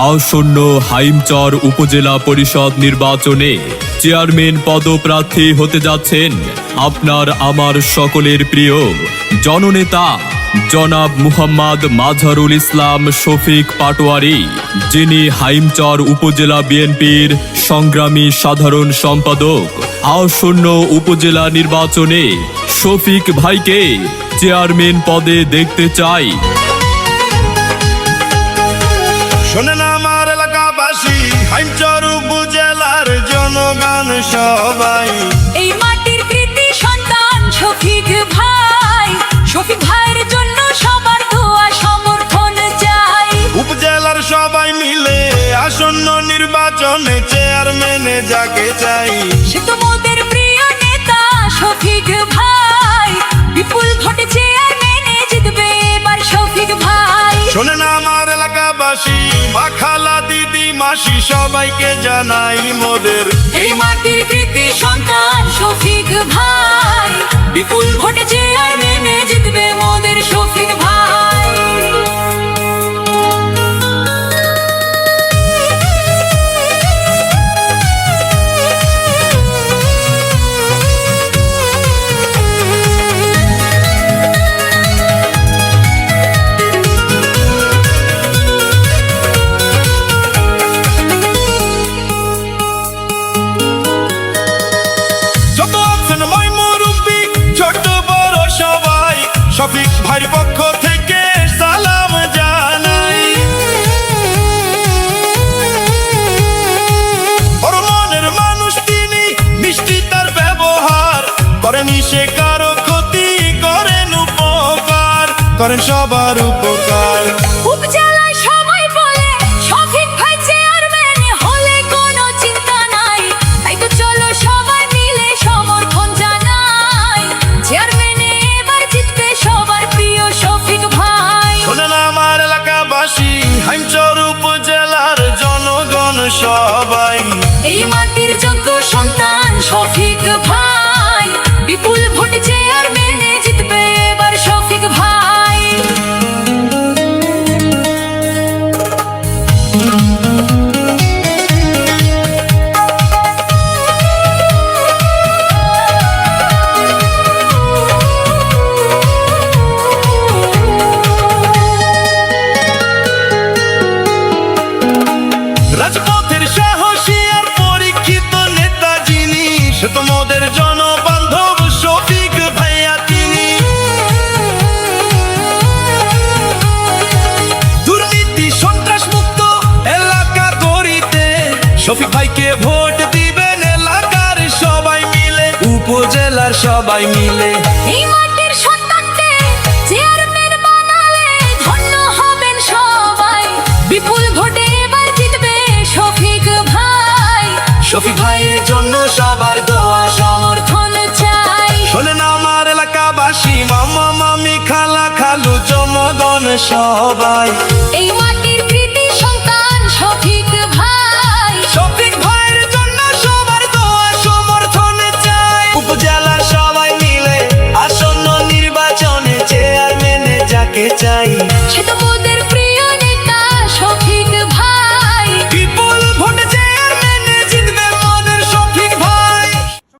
আসন্ন হাইমচর উপজেলা পরিষদ নির্বাচনে চেয়ারম্যান পদপ্রার্থী হতে যাচ্ছেন আপনার আমার সকলের প্রিয় জননেতা জনাব মুহাম্মদ মাজহারুল ইসলাম শফিক পাটোয়ারি, যিনি হাইমচর উপজেলা বিএনপির সংগ্রামী সাধারণ সম্পাদক। আসন্ন উপজেলা নির্বাচনে শফিক ভাইকে চেয়ারম্যান পদে দেখতে চাই। শোনেন আমার এলাকাবাসী, হাইমচর উপজেলার জনগণ সবাই, এই মাটির কৃতি সন্তান শফিক ভাই, শফিক ভাইয়ের জন্য সবার দোয়া সমর্থন চাই। উপজেলার সবাই মিলে আসন্ন নির্বাচনে চেয়ারম্যানে যাকে চাই, সে তো মোদের প্রিয় নেতা শফিক ভাই, বিপুল ভোটে চেয়ারম্যানে জিতবে এবার শফিক ভাই। শোনেন আমার এলাকাবাসী, মা খালা দিদি মাসি সবাইকে জানাই মোদের এই মাটির কৃতি সন্তান শফিক ভাই, বিপুল ভোটে চেয়ারম্যানে জিতবে মোদের শফিক ভাই। শফিক ভাইয়ের পক্ষ থেকে সালাম জানাই। ওর মনের মানুষ তিনি, মিষ্টি তার ব্যবহার, করেনি সে কারো ক্ষতি, করেন উপকার, করেন সবার উপকার। উপজেলায় সবাই বলে শফিক ভাই চেয়ারম্যান হলে কোনো চিন্তা নাই, তাই তো চলো সবাই মিলে সমর্থন জানাই, চেয়ারম্যানে এবার জিতবে সবার প্রিয় শফিক ভাই। শোনেন আমার এলাকাবাসী, হাইমচর উপজেলার জনগণ সবাই, এই মাটির যোগ্য সন্তান শফিক ভাই, বিপুল ভোটে চেয়ারম্যানে জিতবে এবার শফিক ভাই। রাজপথের সাহসী আর পরীক্ষিত নেতা যিনি, সে তো মোদের জনবান্ধব শফিক ভাইয়া তিনি। দুর্নীতি সন্ত্রাস মুক্ত এলাকা গড়িতে শফিক ভাইকে ভোট দিবেন এলাকার সবাই মিলে, উপজেলার সবাই মিলে। এই মাটির সন্তানকে চেয়ারম্যান বানালে ধন্য হবেন সবাই, বিপুল ভোটে এবার জিতবে শফিক ভাই, শফিক ভাইয়ের জন্য সবার দোয়া সমর্থন চাই। শোনেন আমার এলাকাবাসী, মামা মামি খালা খালু জনগণ সবাই, এই